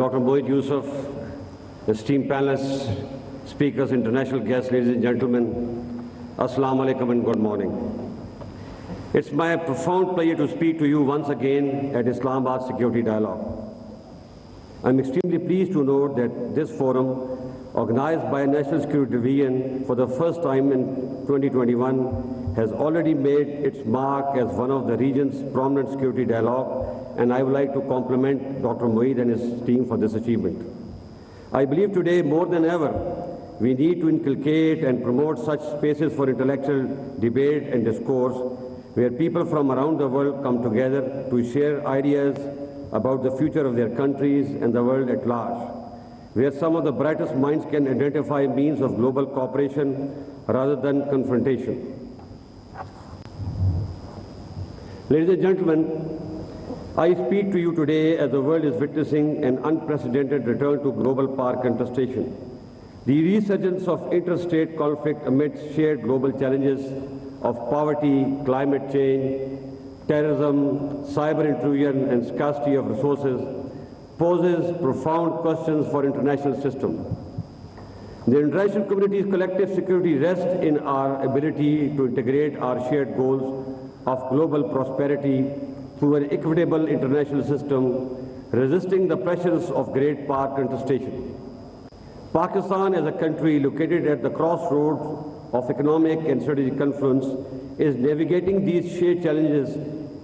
Dr. Moeed Yusuf, esteemed panelists, speakers, international guests, ladies and gentlemen, Assalamu alaikum and good morning. It's my profound pleasure to speak to you once again at Islamabad Security Dialogue. I'm extremely pleased to note that this forum, organized by National Security Division for the first time in 2021, has already made its mark as one of the region's prominent security dialogue, and I would like to compliment Dr. Moeed and his team for this achievement. I believe today more than ever, we need to inculcate and promote such spaces for intellectual debate and discourse where people from around the world come together to share ideas about the future of their countries and the world at large, where some of the brightest minds can identify means of global cooperation rather than confrontation. Ladies and gentlemen, I speak to you today as the world is witnessing an unprecedented return to global power contestation. The resurgence of interstate conflict amidst shared global challenges of poverty, climate change, terrorism, cyber intrusion, and scarcity of resources poses profound questions for international system. The international community's collective security rests in our ability to integrate our shared goals of global prosperity through an equitable international system, resisting the pressures of great power contestation. Pakistan, as a country located at the crossroads of economic and strategic confluence, is navigating these shared challenges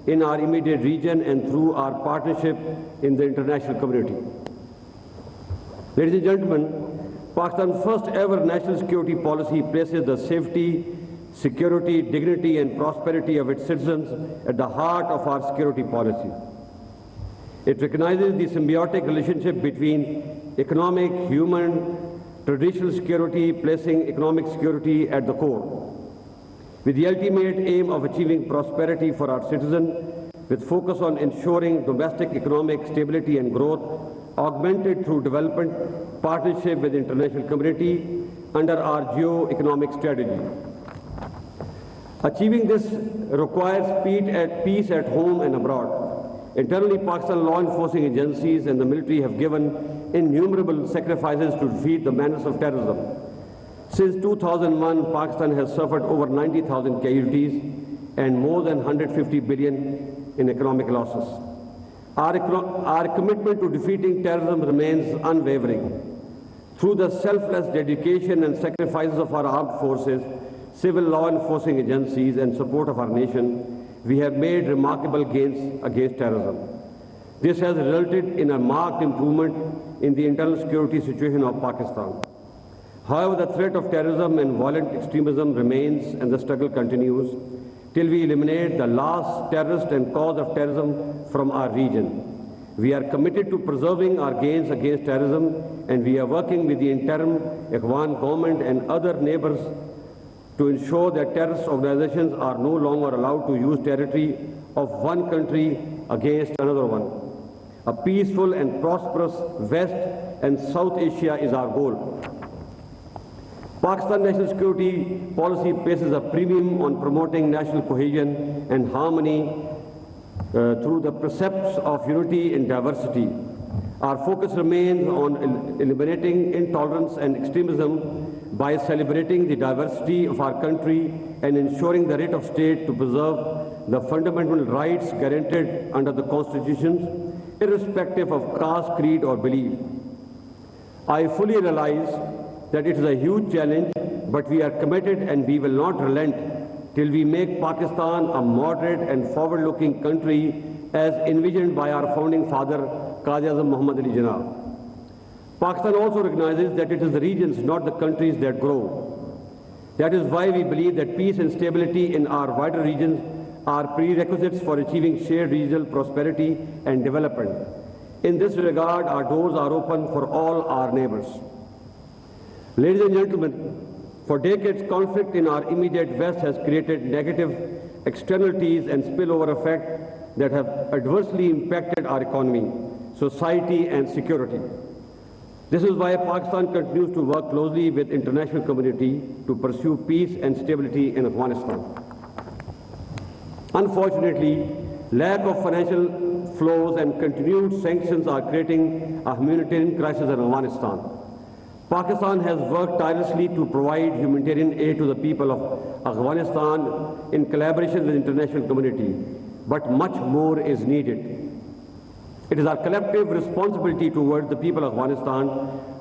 in our immediate region and through our partnership in the international community. Ladies and gentlemen, Pakistan's first ever national security policy places the safety, security, dignity, and prosperity of its citizens at the heart of our security policy. It recognizes the symbiotic relationship between economic, human, traditional security, placing economic security at the core, with the ultimate aim of achieving prosperity for our citizens, with focus on ensuring domestic economic stability and growth, augmented through development partnership with the international community under our geo-economic strategy. Achieving this requires peace at home and abroad. Internally, Pakistan law enforcing agencies and the military have given innumerable sacrifices to defeat the menace of terrorism. Since 2001, Pakistan has suffered over 90,000 casualties and more than 150 billion in economic losses. Our commitment to defeating terrorism remains unwavering. Through the selfless dedication and sacrifices of our armed forces, civil law enforcing agencies, and support of our nation, we have made remarkable gains against terrorism. This has resulted in a marked improvement in the internal security situation of Pakistan. However, the threat of terrorism and violent extremism remains, and the struggle continues till we eliminate the last terrorist and cause of terrorism from our region. We are committed to preserving our gains against terrorism, and we are working with the interim Afghan government and other neighbors to ensure that terrorist organizations are no longer allowed to use territory of one country against another one. A peaceful and prosperous West and South Asia is our goal. Pakistan national security policy places a premium on promoting national cohesion and harmony through the precepts of unity in diversity. Our focus remains on eliminating intolerance and extremism by celebrating the diversity of our country and ensuring the right of state to preserve the fundamental rights guaranteed under the constitutions, irrespective of caste, creed, or belief. I fully realize that it is a huge challenge, but we are committed and we will not relent till we make Pakistan a moderate and forward-looking country as envisioned by our founding father, Qazi-Azam Muhammad Ali Jinnah. Pakistan also recognizes that it is the regions, not the countries, that grow. That is why we believe that peace and stability in our wider regions are prerequisites for achieving shared regional prosperity and development. In this regard, our doors are open for all our neighbors. Ladies and gentlemen, for decades, conflict in our immediate West has created negative externalities and spillover effect that have adversely impacted our economy, society, and security. This is why Pakistan continues to work closely with the international community to pursue peace and stability in Afghanistan. Unfortunately, lack of financial flows and continued sanctions are creating a humanitarian crisis in Afghanistan. Pakistan has worked tirelessly to provide humanitarian aid to the people of Afghanistan in collaboration with the international community, but much more is needed. It is our collective responsibility towards the people of Afghanistan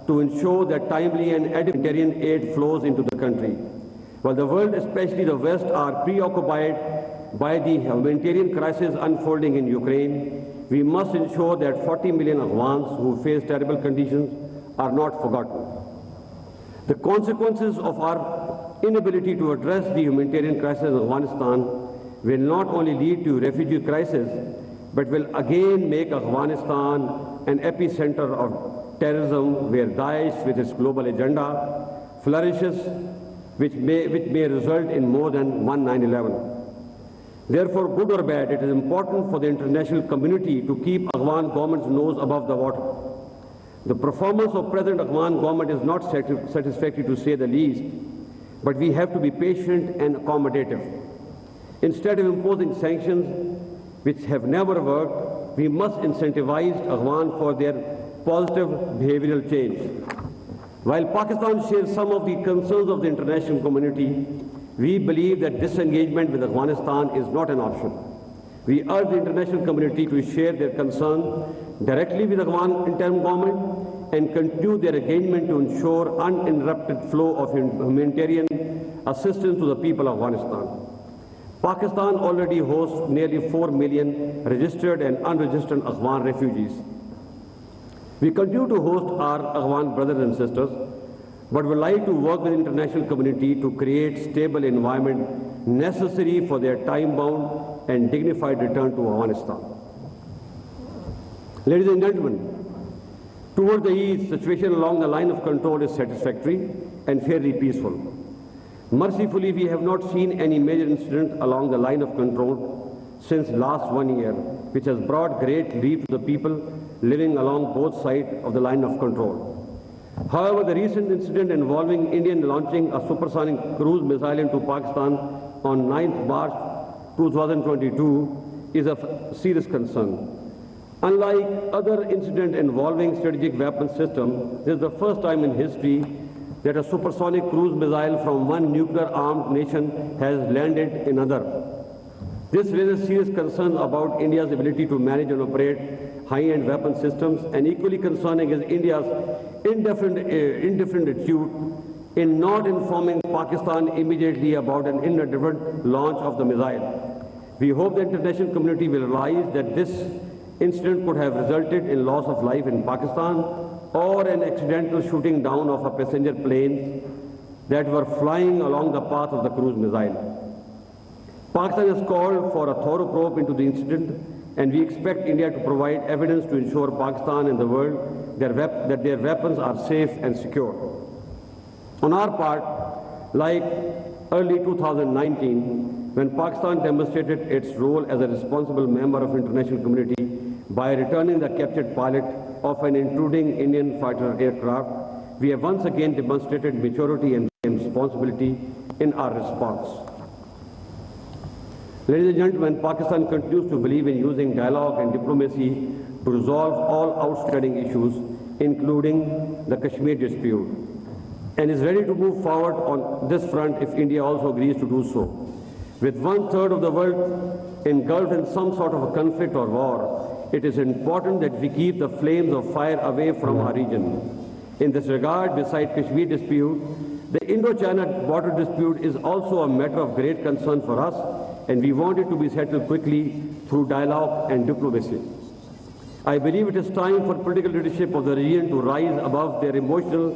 to ensure that timely and adequate humanitarian aid flows into the country. While the world, especially the West, are preoccupied by the humanitarian crisis unfolding in Ukraine, we must ensure that 40 million Afghans who face terrible conditions are not forgotten. The consequences of our inability to address the humanitarian crisis in Afghanistan will not only lead to refugee crisis, but will again make Afghanistan an epicenter of terrorism where Daesh, with its global agenda, flourishes, which may result in more than one 9/11. Therefore, good or bad, it is important for the international community to keep Afghan government's nose above the water. The performance of present Afghan government is not satisfactory, to say the least, but we have to be patient and accommodative. Instead of imposing sanctions which have never worked, we must incentivize Afghan for their positive behavioral change. While Pakistan shares some of the concerns of the international community, we believe that disengagement with Afghanistan is not an option. We urge the international community to share their concerns directly with the Afghan interim government and continue their engagement to ensure uninterrupted flow of humanitarian assistance to the people of Afghanistan. Pakistan already hosts nearly 4 million registered and unregistered Afghan refugees. We continue to host our Afghan brothers and sisters, but would like to work with the international community to create stable environment necessary for their time-bound and dignified return to Afghanistan. Ladies and gentlemen, toward the east, the situation along the line of control is satisfactory and fairly peaceful. Mercifully, we have not seen any major incident along the line of control since last 1 year, which has brought great relief to the people living along both sides of the line of control. However, the recent incident involving India launching a supersonic cruise missile into Pakistan on 9th March 2022 is of serious concern. Unlike other incidents involving strategic weapon system, this is the first time in history that a supersonic cruise missile from one nuclear-armed nation has landed in another. This raises serious concerns about India's ability to manage and operate high-end weapon systems, and equally concerning is India's indifferent attitude in not informing Pakistan immediately about an inadvertent launch of the missile. We hope the international community will realize that this incident could have resulted in loss of life in Pakistan or an accidental shooting down of a passenger plane that were flying along the path of the cruise missile. Pakistan has called for a thorough probe into the incident, and we expect India to provide evidence to ensure Pakistan and the world that their weapons are safe and secure. On our part, like early 2019, when Pakistan demonstrated its role as a responsible member of international community by returning the captured pilot of an intruding Indian fighter aircraft, we have once again demonstrated maturity and responsibility in our response. Ladies and gentlemen, Pakistan continues to believe in using dialogue and diplomacy to resolve all outstanding issues, including the Kashmir dispute, and is ready to move forward on this front if India also agrees to do so. With 1/3 of the world engulfed in some sort of a conflict or war, it is important that we keep the flames of fire away from our region. In this regard, beside Kashmir dispute, the Indo-China border dispute is also a matter of great concern for us, and we want it to be settled quickly through dialogue and diplomacy. I believe it is time for political leadership of the region to rise above their emotional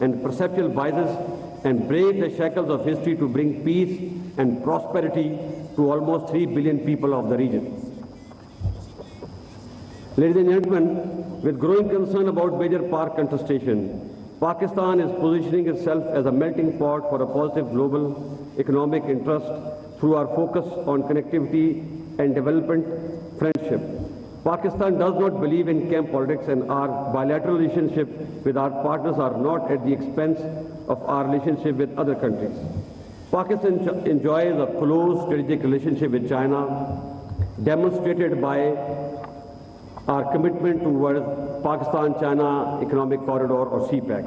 and perceptual biases and break the shackles of history to bring peace and prosperity to almost 3 billion people of the region. Ladies and gentlemen, with growing concern about major power contestation, Pakistan is positioning itself as a melting pot for a positive global economic interest through our focus on connectivity and development friendship. Pakistan does not believe in camp politics, and our bilateral relationship with our partners are not at the expense of our relationship with other countries. Pakistan enjoys a close strategic relationship with China, demonstrated by our commitment towards Pakistan-China Economic Corridor or CPEC.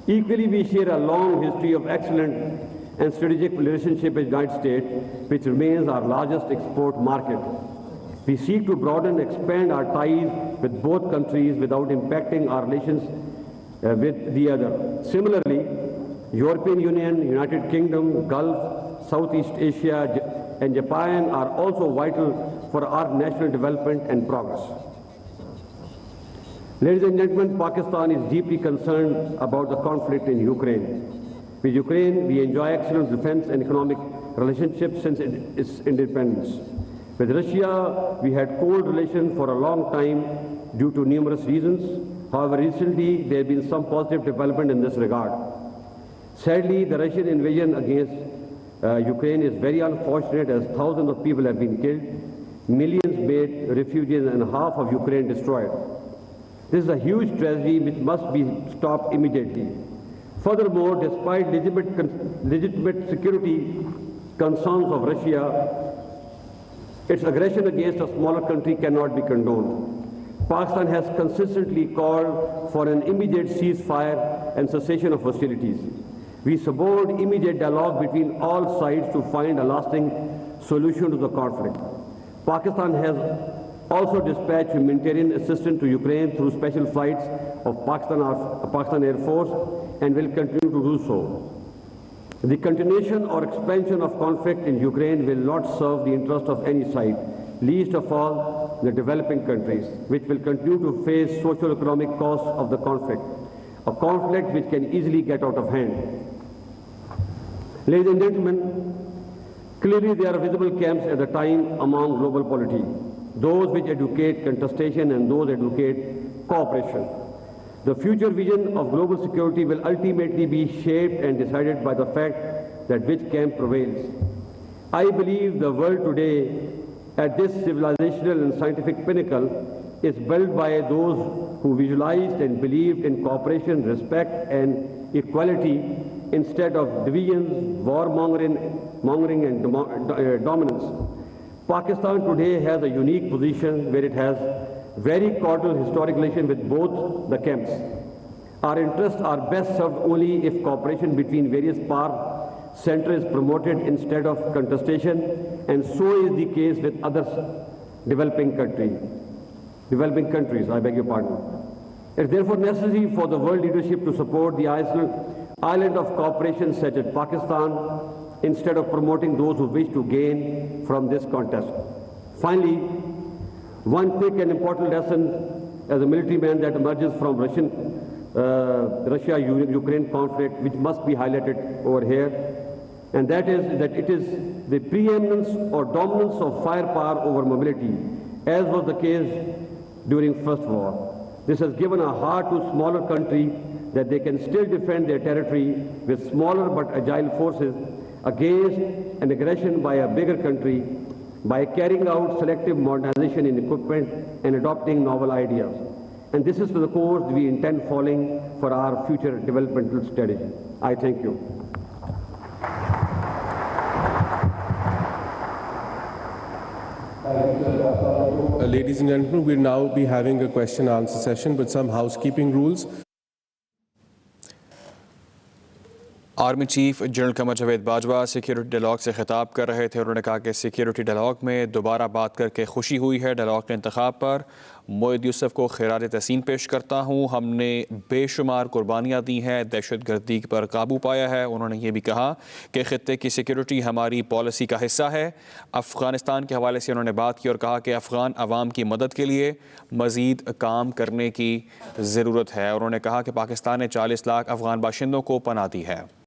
Equally, we share a long history of excellent and strategic relationship with the United States, which remains our largest export market. We seek to broaden and expand our ties with both countries without impacting our relations with the other. Similarly, European Union, United Kingdom, Gulf, Southeast Asia, and Japan are also vital for our national development and progress. Ladies and gentlemen, Pakistan is deeply concerned about the conflict in Ukraine. With Ukraine, we enjoy excellent defense and economic relationships since its independence. With Russia, we had cold relations for a long time due to numerous reasons. However, recently there have been some positive development in this regard. Sadly, the Russian invasion against Ukraine is very unfortunate, as thousands of people have been killed, millions made refugees, and half of Ukraine destroyed. This is a huge tragedy which must be stopped immediately. Furthermore, despite legitimate security concerns of Russia, its aggression against a smaller country cannot be condoned. Pakistan has consistently called for an immediate ceasefire and cessation of hostilities. We support immediate dialogue between all sides to find a lasting solution to the conflict. Pakistan has also dispatched humanitarian assistance to Ukraine through special flights of Pakistan Air Force and will continue to do so. The continuation or expansion of conflict in Ukraine will not serve the interest of any side, least of all the developing countries, which will continue to face socio-economic costs of the conflict, a conflict which can easily get out of hand. Ladies and gentlemen, clearly there are visible camps at the time among global polity, those which advocate contestation and those advocate cooperation. The future vision of global security will ultimately be shaped and decided by the fact that which camp prevails. I believe the world today, at this civilizational and scientific pinnacle, is built by those who visualized and believed in cooperation, respect, and equality instead of divisions, warmongering, and dominance. Pakistan today has a unique position where it has very cordial historic relation with both the camps. Our interests are best served only if cooperation between various power centers is promoted instead of contestation, and so is the case with other developing countries. It is therefore necessary for the world leadership to support the island of cooperation such as Pakistan instead of promoting those who wish to gain from this contest. Finally, one quick and important lesson as a military man that emerges from Russia-Ukraine conflict, which must be highlighted over here, and that is that it is the preeminence or dominance of firepower over mobility, as was the case during First War. This has given a heart to smaller countries that they can still defend their territory with smaller but agile forces against an aggression by a bigger country by carrying out selective modernization in equipment and adopting novel ideas. And this is the course we intend following for our future developmental strategy. I thank you. Ladies and gentlemen, we'll now be having a question and answer session with some housekeeping rules. Army chief general Qamar Javed Bajwa security dialogue से खिताब कर रहे थे। उन्होंने कहा कि security dialogue में दोबारा बात करके खुशी हुई है। डायलॉग के इंतखाब पर मोइद यूसुफ को खिराज तहसीन पेश करता हूँ। हमने बेशुमार कुर्बानियाँ दी हैं, दहशत गर्दी पर काबू पाया है। उन्होंने ये भी कहा कि खित्ते की सिक्योरिटी हमारी पॉलिसी का हिस्सा है। अफ़गानिस्तान के हवाले से उन्होंने बात की और कहा कि अफ़गान अवाम की मदद के लिए मज़ीद काम करने की ज़रूरत है। उन्होंने कहा कि पाकिस्तान ने 40 लाख अफ़गान बाशिंदों को पनाह दी है।